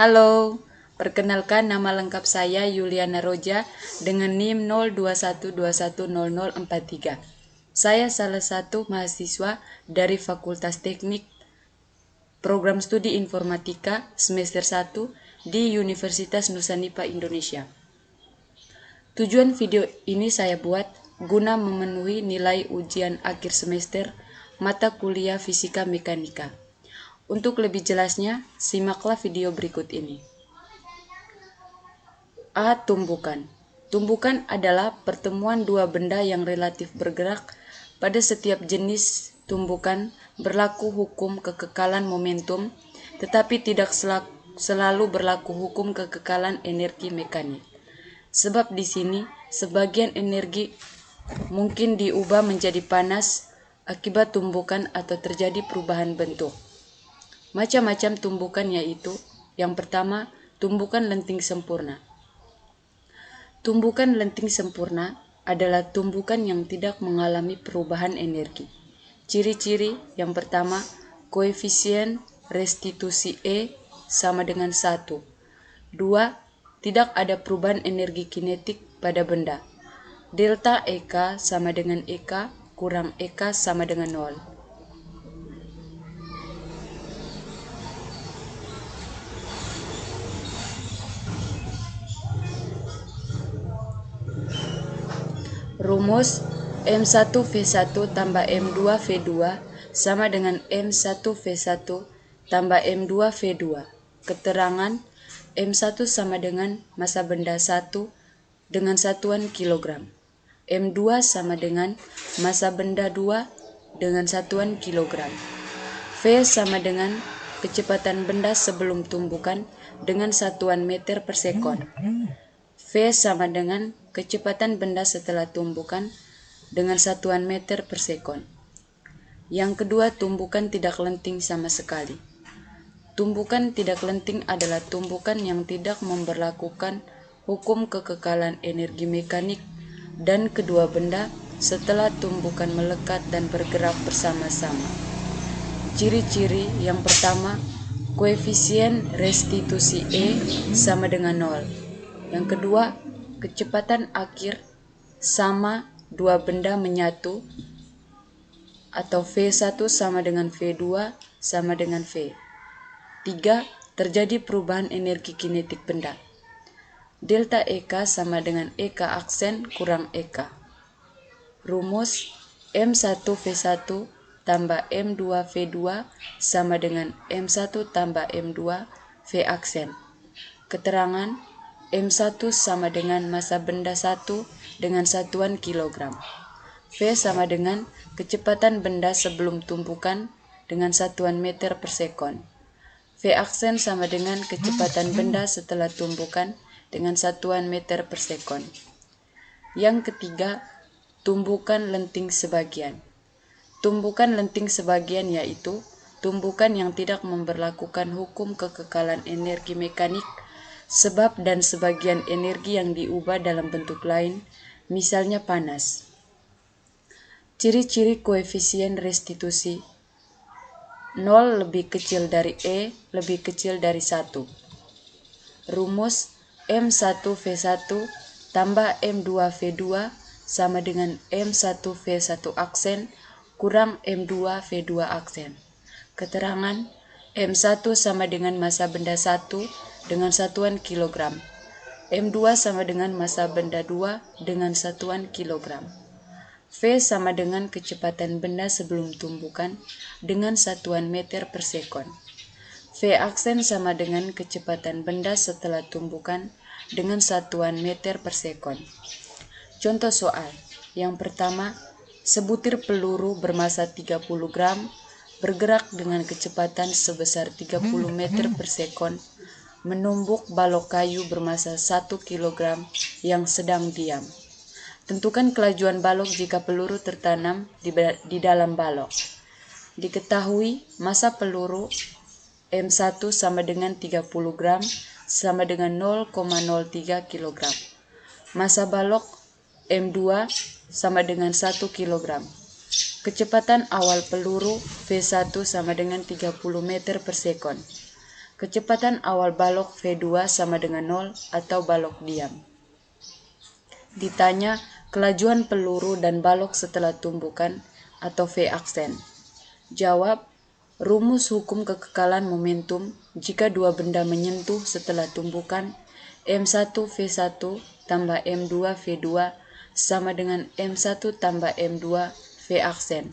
Halo, perkenalkan nama lengkap saya Yuliana Roja dengan NIM 0212100043. Saya salah satu mahasiswa dari Fakultas Teknik Program Studi Informatika semester 1 di Universitas Nusa Indonesia. Tujuan video ini saya buat guna memenuhi nilai ujian akhir semester mata kuliah Fisika Mekanika. Untuk lebih jelasnya, simaklah video berikut ini. A. Tumbukan. Tumbukan adalah pertemuan dua benda yang relatif bergerak. Pada setiap jenis tumbukan berlaku hukum kekekalan momentum, tetapi tidak selalu berlaku hukum kekekalan energi mekanik. Sebab di sini sebagian energi mungkin diubah menjadi panas akibat tumbukan atau terjadi perubahan bentuk. Macam-macam tumbukan yaitu, yang pertama, tumbukan lenting sempurna. Tumbukan lenting sempurna adalah tumbukan yang tidak mengalami perubahan energi. Ciri-ciri yang pertama, koefisien restitusi E sama dengan 1. 2. Tidak ada perubahan energi kinetik pada benda. Delta EK sama dengan EK kurang EK sama dengan 0. Rumus M1V1 tambah M2V2 sama dengan M1V1 tambah M2V2. Keterangan M1 sama dengan massa benda 1 dengan satuan kilogram. M2 sama dengan massa benda 2 dengan satuan kilogram. V sama dengan kecepatan benda sebelum tumbukan dengan satuan meter per sekon. V sama dengan kecepatan benda setelah tumbukan dengan satuan meter per sekon. Yang kedua, tumbukan tidak lenting sama sekali. Tumbukan tidak lenting adalah tumbukan yang tidak memberlakukan hukum kekekalan energi mekanik dan kedua benda setelah tumbukan melekat dan bergerak bersama-sama. Ciri-ciri yang pertama, koefisien restitusi E sama dengan 0. Yang kedua, kecepatan akhir sama dua benda menyatu atau V1 sama dengan V2 sama dengan V. 3. Terjadi perubahan energi kinetik benda. Delta EK sama dengan EK aksen kurang EK. Rumus M1V1 tambah M2V2 sama dengan M1 tambah M2 V aksen. Keterangan M1 sama dengan massa benda 1 dengan satuan kilogram. V sama dengan kecepatan benda sebelum tumbukan dengan satuan meter per sekon. V aksen sama dengan kecepatan benda setelah tumbukan dengan satuan meter per sekon. Yang ketiga, tumbukan lenting sebagian. Tumbukan lenting sebagian yaitu tumbukan yang tidak memberlakukan hukum kekekalan energi mekanik sebab dan sebagian energi yang diubah dalam bentuk lain, misalnya panas. Ciri-ciri koefisien restitusi 0 lebih kecil dari E lebih kecil dari 1. Rumus M1V1 tambah M2V2 sama dengan M1V1 aksen kurang M2V2 aksen. Keterangan M1 sama dengan massa benda 1 dengan satuan kilogram. M2 sama dengan massa benda 2 dengan satuan kilogram. V sama dengan kecepatan benda sebelum tumbukan dengan satuan meter per sekon. V aksen sama dengan kecepatan benda setelah tumbukan dengan satuan meter per sekon. Contoh soal. Yang pertama, sebutir peluru bermassa 30 gram bergerak dengan kecepatan sebesar 30 meter per sekon menumbuk balok kayu bermassa 1 kg yang sedang diam. Tentukan kelajuan balok jika peluru tertanam di dalam balok. Diketahui massa peluru M1 sama dengan 30 gram sama dengan 0,03 kg. Massa balok M2 sama dengan 1 kg. Kecepatan awal peluru V1 sama dengan 30 meter per sekon. Kecepatan awal balok V2 sama dengan 0 atau balok diam. Ditanya kelajuan peluru dan balok setelah tumbukan atau V aksen. Jawab, rumus hukum kekekalan momentum jika dua benda menyentuh setelah tumbukan M1 V1 tambah M2 V2 sama dengan M1 tambah M2 V aksen.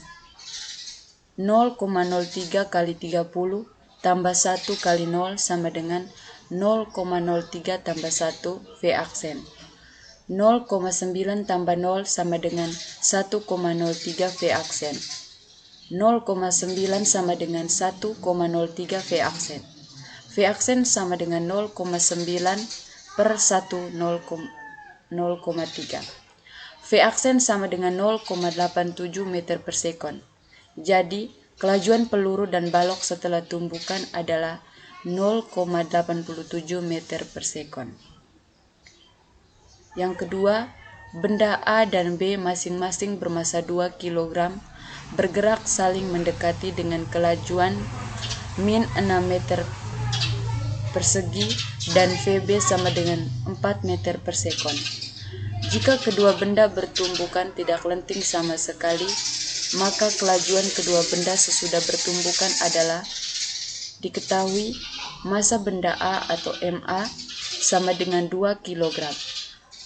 0,03 kali 30 tambah 1 kali 0 sama dengan 0,03 tambah 1 V aksen. 0,9 tambah 0 sama dengan 1,03 V aksen. 0,9 sama dengan 1,03 V aksen. V aksen sama dengan 0,9 per 1 0,3. V aksen sama dengan 0,87 meter per sekon. Jadi, kelajuan peluru dan balok setelah tumbukan adalah 0,87 meter per sekon. Yang kedua, benda A dan B masing-masing bermassa 2 kg bergerak saling mendekati dengan kelajuan min 6 meter persegi dan VB sama dengan 4 meter per sekon. Jika kedua benda bertumbukan tidak lenting sama sekali, maka kelajuan kedua benda sesudah bertumbukan adalah diketahui massa benda A atau MA sama dengan 2 kg.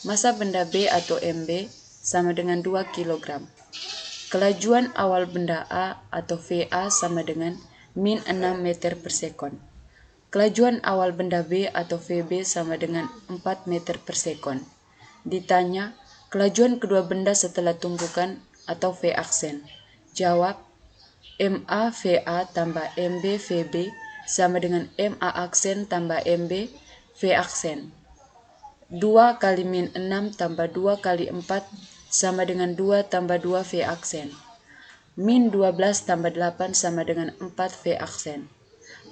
Massa benda B atau MB sama dengan 2 kg. Kelajuan awal benda A atau VA sama dengan min 6 meter per sekon. Kelajuan awal benda B atau VB sama dengan 4 meter per sekon. Ditanya, kelajuan kedua benda setelah tumbukan atau V aksen. Jawab, MA VA tambah MB VB sama dengan MA aksen tambah MB V aksen. 2 kali min 6 tambah 2 kali 4 sama dengan 2 tambah 2 V aksen. Min 12 tambah 8 sama dengan 4 V aksen.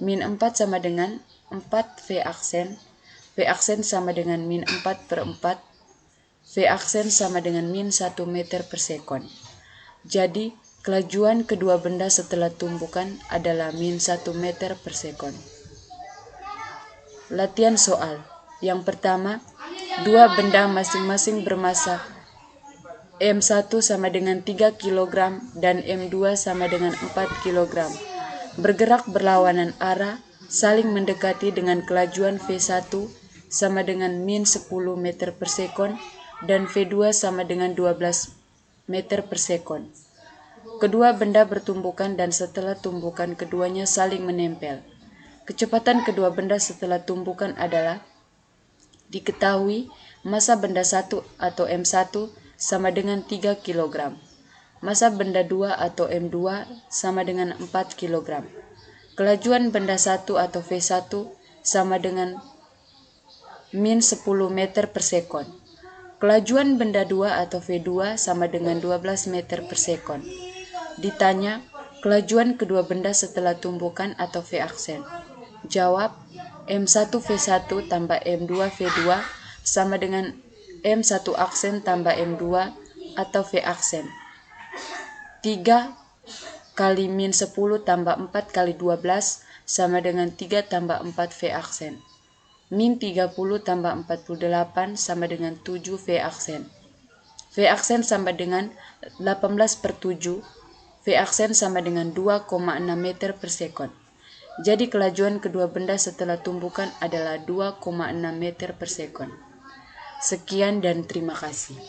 Min 4 sama dengan 4 V aksen. V aksen sama dengan min 4 per 4. V aksen sama dengan min 1 meter per sekon. Jadi, kelajuan kedua benda setelah tumbukan adalah min 1 meter per sekon. Latihan soal. Yang pertama, dua benda masing-masing bermassa M1 sama dengan 3 kg dan M2 sama dengan 4 kg. Bergerak berlawanan arah, saling mendekati dengan kelajuan V1 sama dengan min 10 meter per sekon dan V2 sama dengan 12 meter per sekon. Kedua benda bertumbukan dan setelah tumbukan keduanya saling menempel. Kecepatan kedua benda setelah tumbukan adalah diketahui massa benda 1 atau M1 sama dengan 3 kg. Massa benda 2 atau M2 sama dengan 4 kg. Kelajuan benda 1 atau V1 sama dengan min 10 meter per sekon. Kelajuan benda 2 atau V2 sama dengan 12 meter per sekon. Ditanya, kelajuan kedua benda setelah tumbukan atau V aksen. Jawab, M1 V1 tambah M2 V2 sama dengan M1 aksen tambah M2 atau V aksen. 3 kali min 10 tambah 4 kali 12 sama dengan 3 tambah 4 V aksen. Min 30 tambah 48 sama dengan 7 V aksen. V aksen sama dengan 18 per 7. V aksen sama dengan 2,6 meter per sekon. Jadi kelajuan kedua benda setelah tumbukan adalah 2,6 meter per sekon. Sekian dan terima kasih.